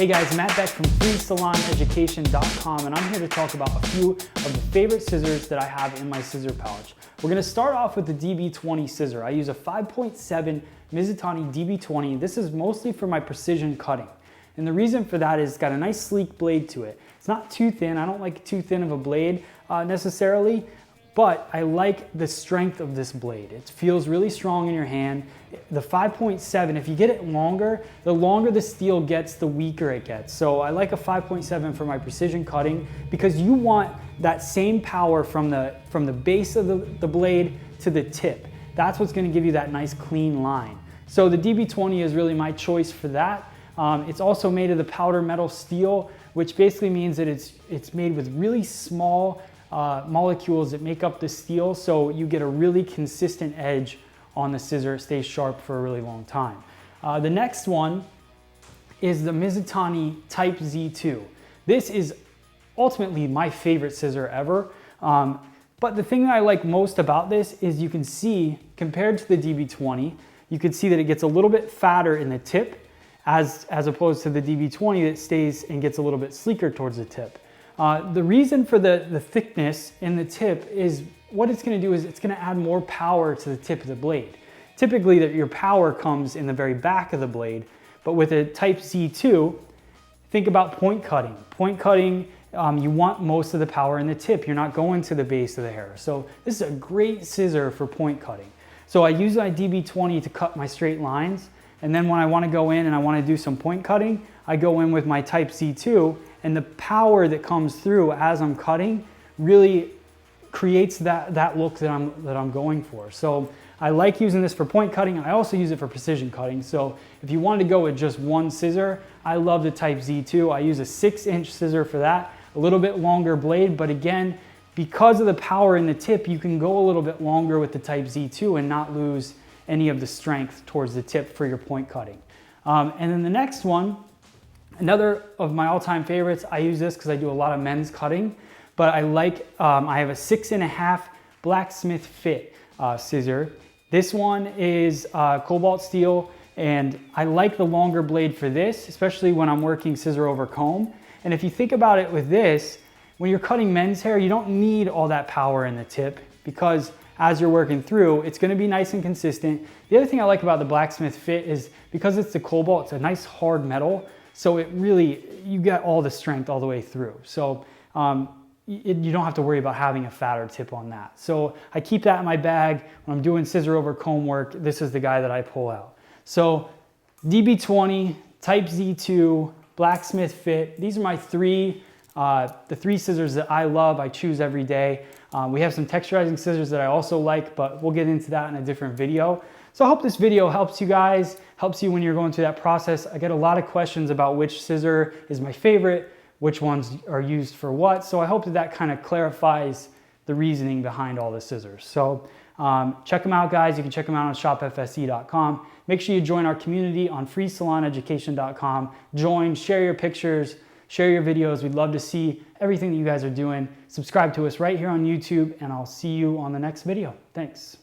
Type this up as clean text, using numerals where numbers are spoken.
Hey guys, Matt Beck from FreeSalonEducation.com, and I'm here to talk about a few of the favorite scissors that I have in my scissor pouch. We're going to start off with the DB20 scissor. I use a 5.7 Mizutani DB20. This is mostly for my precision cutting. And the reason for that is it's got a nice sleek blade to it. It's not too thin. I don't like too thin of a blade necessarily, but I like the strength of this blade. It feels really strong in your hand. The 5.7, if you get it longer, the longer the steel gets, the weaker it gets. So I like a 5.7 for my precision cutting because you want that same power from the base of the blade to the tip. That's what's going to give you that nice clean line. So the DB20 is really my choice for that. It's also made of the powder metal steel, which basically means that it's made with really small molecules that make up the steel, so you get a really consistent edge on the scissor. It stays sharp for a really long time. The next one is the Mizutani Type Z2. This is ultimately my favorite scissor ever. But the thing that I like most about this is you can see, compared to the DB20, you can see that it gets a little bit fatter in the tip as opposed to the DB20 that stays and gets a little bit sleeker towards the tip. The reason for the thickness in the tip is what it's going to do is it's going to add more power to the tip of the blade. Typically your power comes in the very back of the blade, but with a Type Z2, think about point cutting. Point cutting, you want most of the power in the tip. You're not going to the base of the hair. So this is a great scissor for point cutting. So I use my DB20 to cut my straight lines, and then when I want to go in and I want to do some point cutting, I go in with my Type Z2, and the power that comes through as I'm cutting really creates that look that I'm going for. So I like using this for point cutting, and I also use it for precision cutting. So if you wanted to go with just one scissor, I love the Type Z2. I use a 6-inch scissor for that, a little bit longer blade, but again, because of the power in the tip, you can go a little bit longer with the Type Z2 and not lose any of the strength towards the tip for your point cutting. And then the next one, another of my all-time favorites, I use this because I do a lot of men's cutting, but I have a 6.5 blacksmith fit scissor. This one is cobalt steel, and I like the longer blade for this, especially when I'm working scissor over comb. And if you think about it with this, when you're cutting men's hair, you don't need all that power in the tip because as you're working through, it's going to be nice and consistent. The other thing I like about the blacksmith fit is because it's the cobalt, it's a nice hard metal. So it really, you get all the strength all the way through. So you don't have to worry about having a fatter tip on that. So I keep that in my bag. When I'm doing scissor over comb work, this is the guy that I pull out. So DB20, Type Z2, blacksmith fit. These are my the three scissors that I love, I choose every day. We have some texturizing scissors that I also like, but we'll get into that in a different video. So I hope this video helps you guys, helps you when you're going through that process. I get a lot of questions about which scissor is my favorite, which ones are used for what. So I hope that kind of clarifies the reasoning behind all the scissors. So check them out, guys. You can check them out on shopfse.com. Make sure you join our community on FreeSalonEducation.com. Join, share your pictures, share your videos. We'd love to see everything that you guys are doing. Subscribe to us right here on YouTube, and I'll see you on the next video. Thanks.